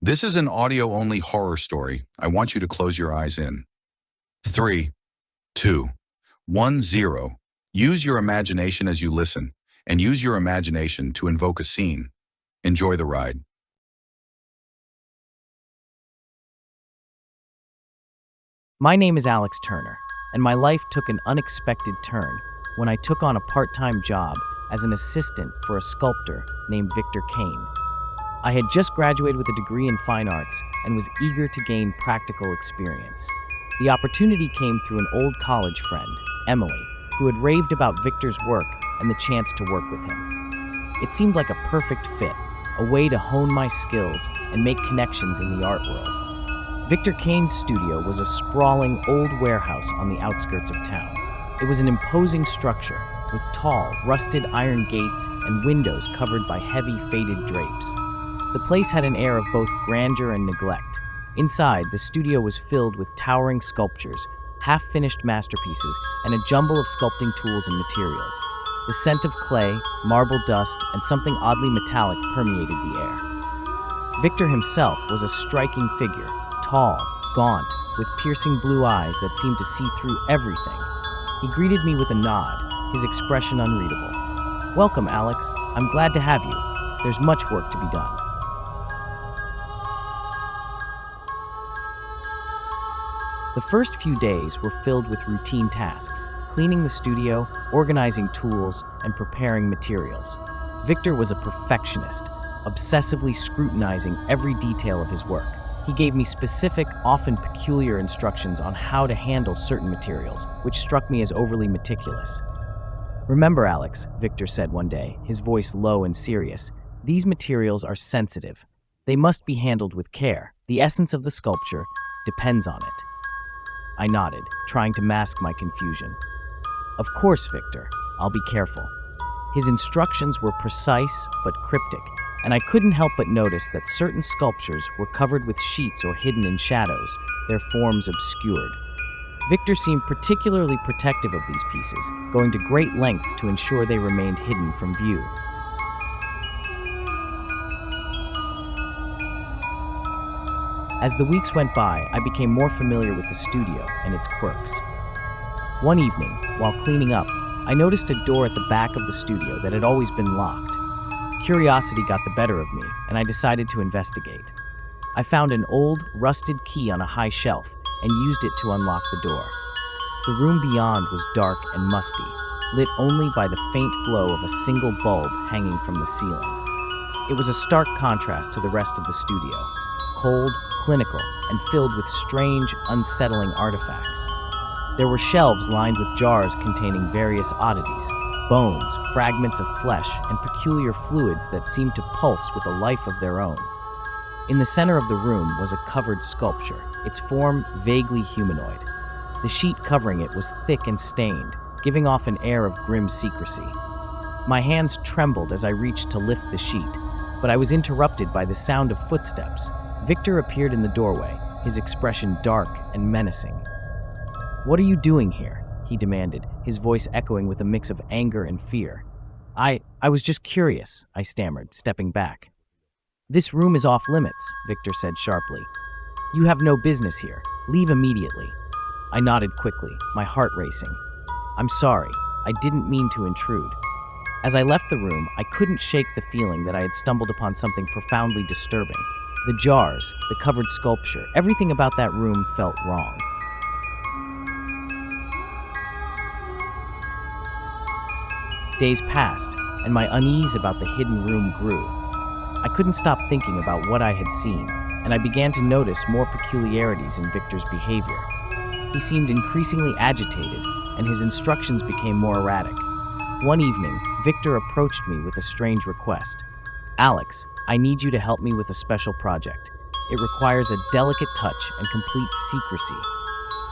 This is an audio-only horror story. I want you to close your eyes in. 3, 2, 1, 0. Use your imagination as you listen, and use your imagination to invoke a scene. Enjoy the ride. My name is Alex Turner, and my life took an unexpected turn when I took on a part-time job as an assistant for a sculptor named Victor Kane. I had just graduated with a degree in fine arts and was eager to gain practical experience. The opportunity came through an old college friend, Emily, who had raved about Victor's work and the chance to work with him. It seemed like a perfect fit, a way to hone my skills and make connections in the art world. Victor Kane's studio was a sprawling old warehouse on the outskirts of town. It was an imposing structure with tall, rusted iron gates and windows covered by heavy, faded drapes. The place had an air of both grandeur and neglect. Inside, the studio was filled with towering sculptures, half-finished masterpieces, and a jumble of sculpting tools and materials. The scent of clay, marble dust, and something oddly metallic permeated the air. Victor himself was a striking figure, tall, gaunt, with piercing blue eyes that seemed to see through everything. He greeted me with a nod, his expression unreadable. "Welcome, Alex. I'm glad to have you. There's much work to be done." The first few days were filled with routine tasks, cleaning the studio, organizing tools, and preparing materials. Victor was a perfectionist, obsessively scrutinizing every detail of his work. He gave me specific, often peculiar instructions on how to handle certain materials, which struck me as overly meticulous. "Remember, Alex," Victor said one day, his voice low and serious, "these materials are sensitive. They must be handled with care. The essence of the sculpture depends on it." I nodded, trying to mask my confusion. "Of course, Victor. I'll be careful." His instructions were precise but cryptic, and I couldn't help but notice that certain sculptures were covered with sheets or hidden in shadows, their forms obscured. Victor seemed particularly protective of these pieces, going to great lengths to ensure they remained hidden from view. As the weeks went by, I became more familiar with the studio and its quirks. One evening, while cleaning up, I noticed a door at the back of the studio that had always been locked. Curiosity got the better of me, and I decided to investigate. I found an old, rusted key on a high shelf and used it to unlock the door. The room beyond was dark and musty, lit only by the faint glow of a single bulb hanging from the ceiling. It was a stark contrast to the rest of the studio, cold, clinical, and filled with strange, unsettling artifacts. There were shelves lined with jars containing various oddities, bones, fragments of flesh, and peculiar fluids that seemed to pulse with a life of their own. In the center of the room was a covered sculpture, its form vaguely humanoid. The sheet covering it was thick and stained, giving off an air of grim secrecy. My hands trembled as I reached to lift the sheet, but I was interrupted by the sound of footsteps. Victor appeared in the doorway, his expression dark and menacing. "What are you doing here?" he demanded, his voice echoing with a mix of anger and fear. I was just curious," I stammered, stepping back. "This room is off limits," Victor said sharply. "You have no business here. Leave immediately." I nodded quickly, my heart racing. "I'm sorry. I didn't mean to intrude." As I left the room, I couldn't shake the feeling that I had stumbled upon something profoundly disturbing. The jars, the covered sculpture, everything about that room felt wrong. Days passed, and my unease about the hidden room grew. I couldn't stop thinking about what I had seen, and I began to notice more peculiarities in Victor's behavior. He seemed increasingly agitated, and his instructions became more erratic. One evening, Victor approached me with a strange request. "Alex, I need you to help me with a special project. It requires a delicate touch and complete secrecy."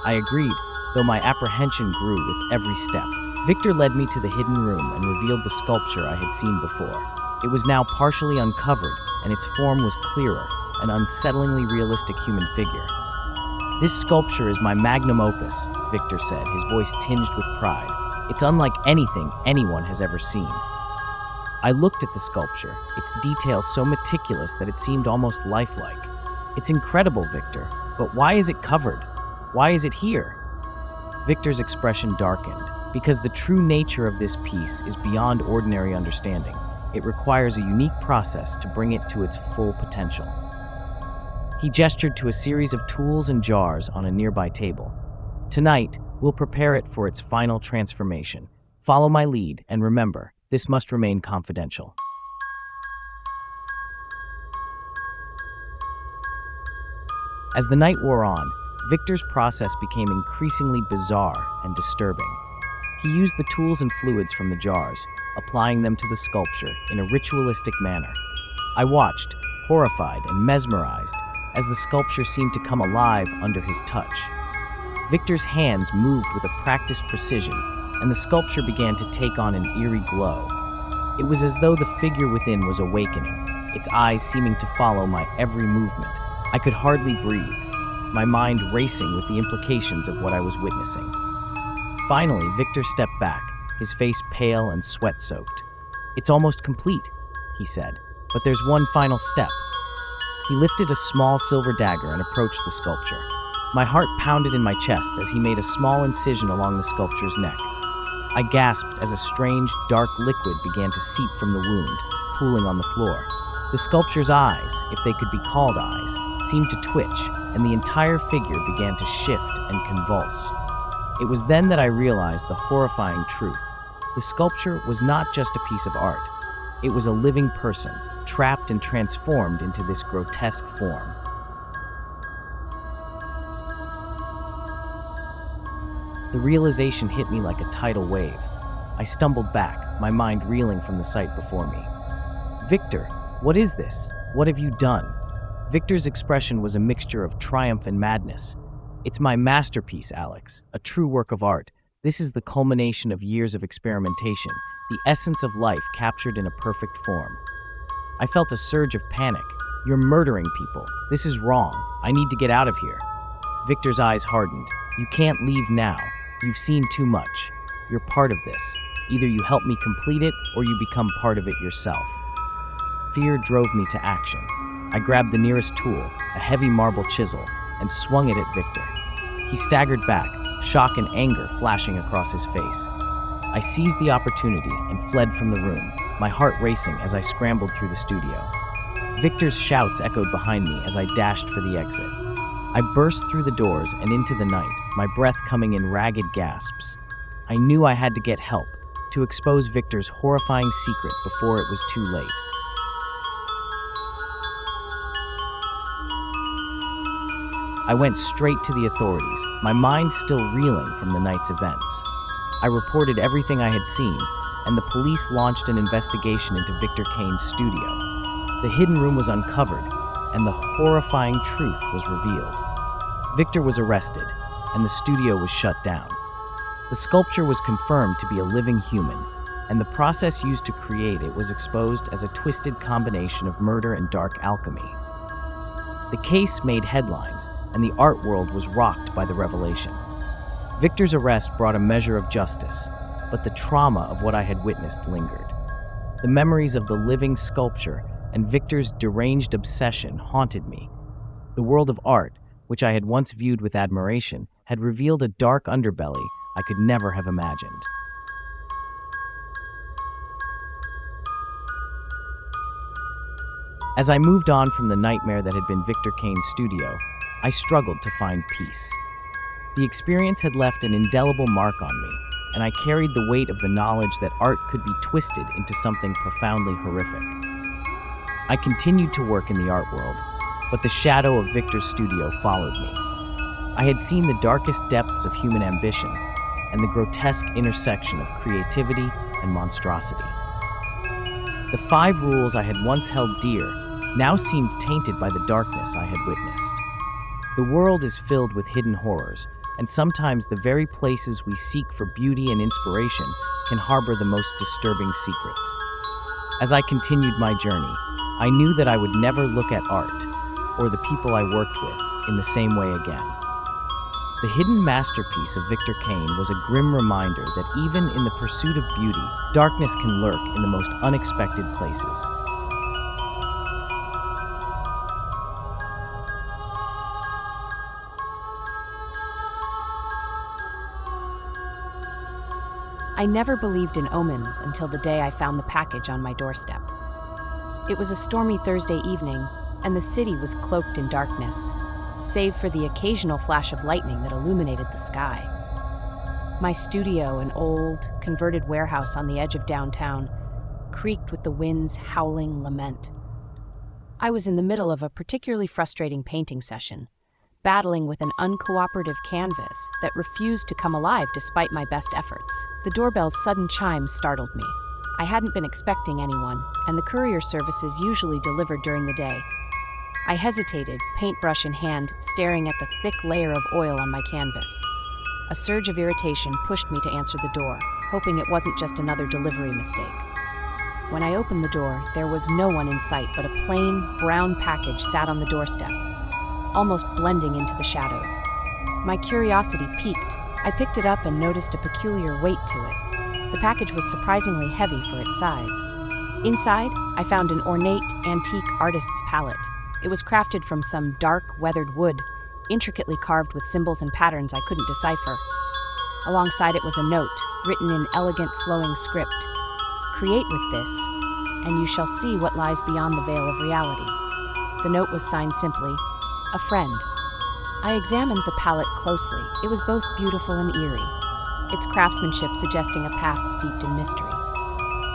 I agreed, though my apprehension grew with every step. Victor led me to the hidden room and revealed the sculpture I had seen before. It was now partially uncovered, and its form was clearer, an unsettlingly realistic human figure. "This sculpture is my magnum opus," Victor said, his voice tinged with pride. "It's unlike anything anyone has ever seen." I looked at the sculpture, its details so meticulous that it seemed almost lifelike. "It's incredible, Victor, but why is it covered? Why is it here?" Victor's expression darkened, because the true nature of this piece is beyond ordinary understanding. It requires a unique process to bring it to its full potential. He gestured to a series of tools and jars on a nearby table. "Tonight, we'll prepare it for its final transformation. Follow my lead, and remember, this must remain confidential." As the night wore on, Victor's process became increasingly bizarre and disturbing. He used the tools and fluids from the jars, applying them to the sculpture in a ritualistic manner. I watched, horrified and mesmerized, as the sculpture seemed to come alive under his touch. Victor's hands moved with a practiced precision, and the sculpture began to take on an eerie glow. It was as though the figure within was awakening, its eyes seeming to follow my every movement. I could hardly breathe, my mind racing with the implications of what I was witnessing. Finally, Victor stepped back, his face pale and sweat-soaked. "It's almost complete," he said, "but there's one final step." He lifted a small silver dagger and approached the sculpture. My heart pounded in my chest as he made a small incision along the sculpture's neck. I gasped as a strange, dark liquid began to seep from the wound, pooling on the floor. The sculpture's eyes, if they could be called eyes, seemed to twitch, and the entire figure began to shift and convulse. It was then that I realized the horrifying truth. The sculpture was not just a piece of art. It was a living person, trapped and transformed into this grotesque form. The realization hit me like a tidal wave. I stumbled back, my mind reeling from the sight before me. "Victor, what is this? What have you done?" Victor's expression was a mixture of triumph and madness. "It's my masterpiece, Alex, a true work of art. This is the culmination of years of experimentation, the essence of life captured in a perfect form." I felt a surge of panic. "You're murdering people. This is wrong. I need to get out of here." Victor's eyes hardened. "You can't leave now. You've seen too much. You're part of this. Either you help me complete it, or you become part of it yourself." Fear drove me to action. I grabbed the nearest tool, a heavy marble chisel, and swung it at Victor. He staggered back, shock and anger flashing across his face. I seized the opportunity and fled from the room, my heart racing as I scrambled through the studio. Victor's shouts echoed behind me as I dashed for the exit. I burst through the doors and into the night, my breath coming in ragged gasps. I knew I had to get help, to expose Victor's horrifying secret before it was too late. I went straight to the authorities, my mind still reeling from the night's events. I reported everything I had seen, and the police launched an investigation into Victor Kane's studio. The hidden room was uncovered, and the horrifying truth was revealed. Victor was arrested, and the studio was shut down. The sculpture was confirmed to be a living human, and the process used to create it was exposed as a twisted combination of murder and dark alchemy. The case made headlines, and the art world was rocked by the revelation. Victor's arrest brought a measure of justice, but the trauma of what I had witnessed lingered. The memories of the living sculpture and Victor's deranged obsession haunted me. The world of art, which I had once viewed with admiration, had revealed a dark underbelly I could never have imagined. As I moved on from the nightmare that had been Victor Kane's studio, I struggled to find peace. The experience had left an indelible mark on me, and I carried the weight of the knowledge that art could be twisted into something profoundly horrific. I continued to work in the art world, but the shadow of Victor's studio followed me. I had seen the darkest depths of human ambition and the grotesque intersection of creativity and monstrosity. The 5 rules I had once held dear now seemed tainted by the darkness I had witnessed. The world is filled with hidden horrors, and sometimes the very places we seek for beauty and inspiration can harbor the most disturbing secrets. As I continued my journey, I knew that I would never look at art, or the people I worked with, in the same way again. The hidden masterpiece of Victor Kane was a grim reminder that even in the pursuit of beauty, darkness can lurk in the most unexpected places. I never believed in omens until the day I found the package on my doorstep. It was a stormy Thursday evening, and the city was cloaked in darkness, save for the occasional flash of lightning that illuminated the sky. My studio, an old, converted warehouse on the edge of downtown, creaked with the wind's howling lament. I was in the middle of a particularly frustrating painting session, battling with an uncooperative canvas that refused to come alive despite my best efforts. The doorbell's sudden chime startled me. I hadn't been expecting anyone, and the courier services usually delivered during the day. I hesitated, paintbrush in hand, staring at the thick layer of oil on my canvas. A surge of irritation pushed me to answer the door, hoping it wasn't just another delivery mistake. When I opened the door, there was no one in sight, but a plain, brown package sat on the doorstep, almost blending into the shadows. My curiosity piqued. I picked it up and noticed a peculiar weight to it. The package was surprisingly heavy for its size. Inside, I found an ornate, antique artist's palette. It was crafted from some dark, weathered wood, intricately carved with symbols and patterns I couldn't decipher. Alongside it was a note, written in elegant, flowing script. "Create with this, and you shall see what lies beyond the veil of reality." The note was signed simply, "A friend." I examined the palette closely. It was both beautiful and eerie, its craftsmanship suggesting a past steeped in mystery.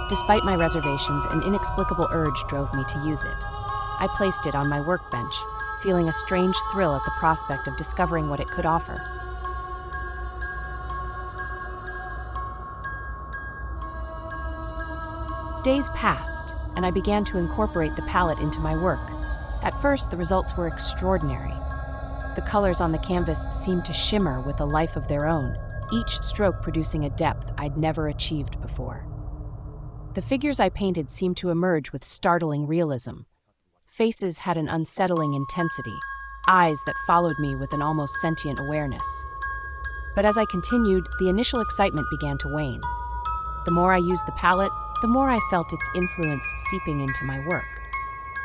Despite my reservations, an inexplicable urge drove me to use it. I placed it on my workbench, feeling a strange thrill at the prospect of discovering what it could offer. Days passed, and I began to incorporate the palette into my work. At first, the results were extraordinary. The colors on the canvas seemed to shimmer with a life of their own, each stroke producing a depth I'd never achieved before. The figures I painted seemed to emerge with startling realism. Faces had an unsettling intensity, eyes that followed me with an almost sentient awareness. But as I continued, the initial excitement began to wane. The more I used the palette, the more I felt its influence seeping into my work.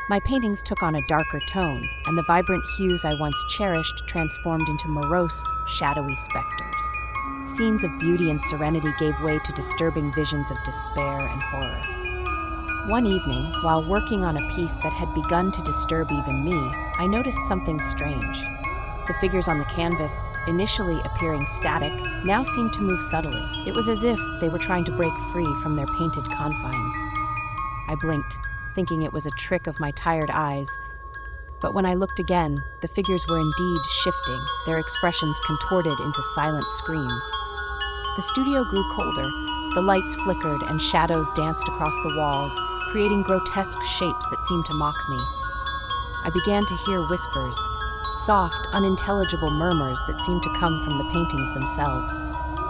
My paintings took on a darker tone, and the vibrant hues I once cherished transformed into morose, shadowy specters. Scenes of beauty and serenity gave way to disturbing visions of despair and horror. One evening, while working on a piece that had begun to disturb even me, I noticed something strange. The figures on the canvas, initially appearing static, now seemed to move subtly. It was as if they were trying to break free from their painted confines. I blinked, thinking it was a trick of my tired eyes. But when I looked again, the figures were indeed shifting, their expressions contorted into silent screams. The studio grew colder, the lights flickered and shadows danced across the walls, creating grotesque shapes that seemed to mock me. I began to hear whispers, soft, unintelligible murmurs that seemed to come from the paintings themselves.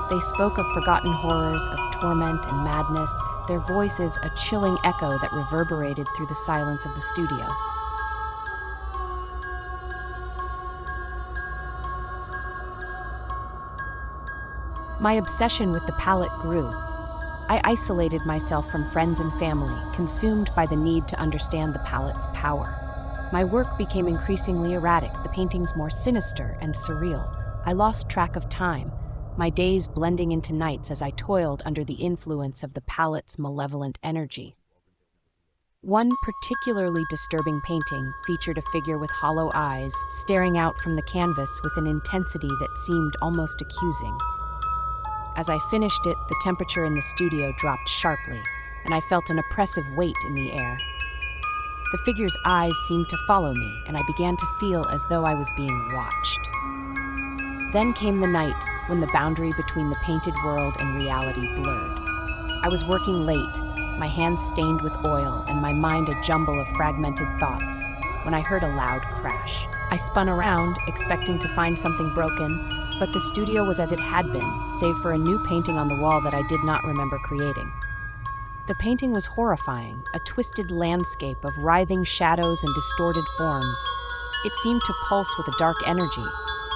They spoke of forgotten horrors, of torment and madness, their voices a chilling echo that reverberated through the silence of the studio. My obsession with the palette grew. I isolated myself from friends and family, consumed by the need to understand the palette's power. My work became increasingly erratic, the paintings more sinister and surreal. I lost track of time, my days blending into nights as I toiled under the influence of the palette's malevolent energy. One particularly disturbing painting featured a figure with hollow eyes, staring out from the canvas with an intensity that seemed almost accusing. As I finished it, the temperature in the studio dropped sharply, and I felt an oppressive weight in the air. The figure's eyes seemed to follow me, and I began to feel as though I was being watched. Then came the night when the boundary between the painted world and reality blurred. I was working late, my hands stained with oil and my mind a jumble of fragmented thoughts, when I heard a loud crash. I spun around, expecting to find something broken, but the studio was as it had been, save for a new painting on the wall that I did not remember creating. The painting was horrifying, a twisted landscape of writhing shadows and distorted forms. It seemed to pulse with a dark energy,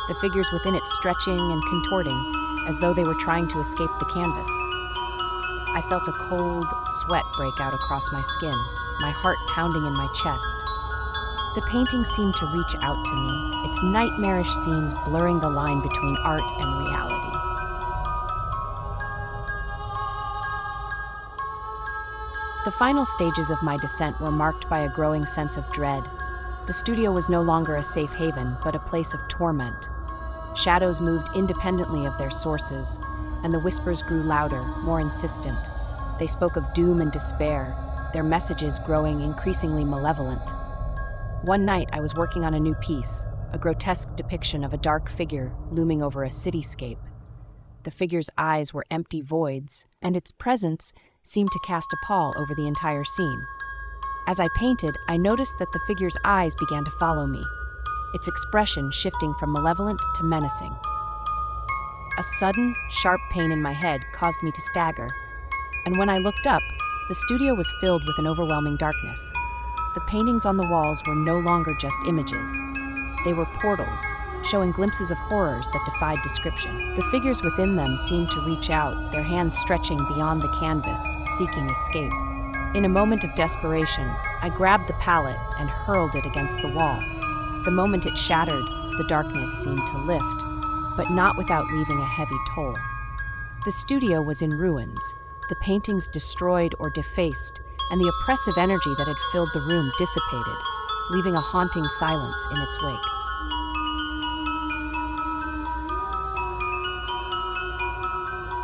the figures within it stretching and contorting, as though they were trying to escape the canvas. I felt a cold sweat break out across my skin, my heart pounding in my chest. The painting seemed to reach out to me, its nightmarish scenes blurring the line between art and reality. The final stages of my descent were marked by a growing sense of dread. The studio was no longer a safe haven, but a place of torment. Shadows moved independently of their sources, and the whispers grew louder, more insistent. They spoke of doom and despair, their messages growing increasingly malevolent. One night, I was working on a new piece, a grotesque depiction of a dark figure looming over a cityscape. The figure's eyes were empty voids, and its presence seemed to cast a pall over the entire scene. As I painted, I noticed that the figure's eyes began to follow me, its expression shifting from malevolent to menacing. A sudden, sharp pain in my head caused me to stagger, and when I looked up, the studio was filled with an overwhelming darkness. The paintings on the walls were no longer just images. They were portals, showing glimpses of horrors that defied description. The figures within them seemed to reach out, their hands stretching beyond the canvas, seeking escape. In a moment of desperation, I grabbed the palette and hurled it against the wall. The moment it shattered, the darkness seemed to lift, but not without leaving a heavy toll. The studio was in ruins, the paintings destroyed or defaced, and the oppressive energy that had filled the room dissipated, leaving a haunting silence in its wake.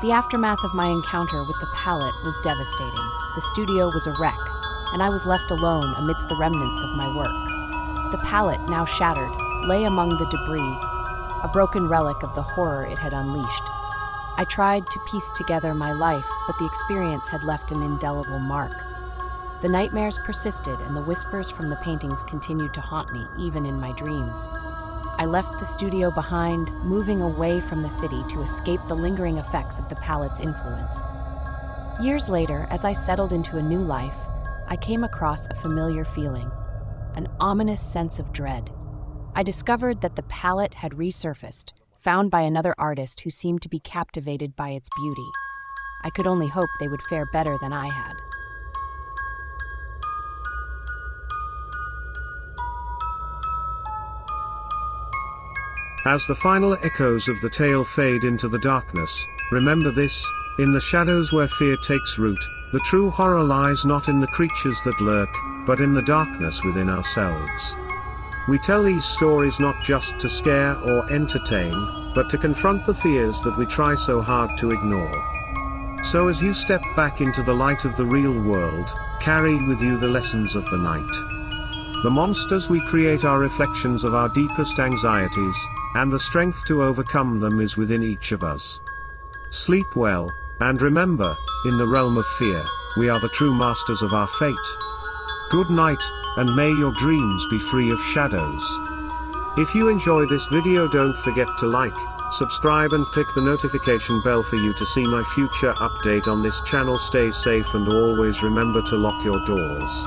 The aftermath of my encounter with the palette was devastating. The studio was a wreck, and I was left alone amidst the remnants of my work. The palette, now shattered, lay among the debris, a broken relic of the horror it had unleashed. I tried to piece together my life, but the experience had left an indelible mark. The nightmares persisted, and the whispers from the paintings continued to haunt me, even in my dreams. I left the studio behind, moving away from the city to escape the lingering effects of the palette's influence. Years later, as I settled into a new life, I came across a familiar feeling, an ominous sense of dread. I discovered that the palette had resurfaced, found by another artist who seemed to be captivated by its beauty. I could only hope they would fare better than I had. As the final echoes of the tale fade into the darkness, remember this: in the shadows where fear takes root, the true horror lies not in the creatures that lurk, but in the darkness within ourselves. We tell these stories not just to scare or entertain, but to confront the fears that we try so hard to ignore. So as you step back into the light of the real world, carry with you the lessons of the night. The monsters we create are reflections of our deepest anxieties, and the strength to overcome them is within each of us. Sleep well, and remember, in the realm of fear, we are the true masters of our fate. Good night, and may your dreams be free of shadows. If you enjoy this video, don't forget to like, subscribe and click the notification bell for you to see my future update on this channel. Stay safe and always remember to lock your doors.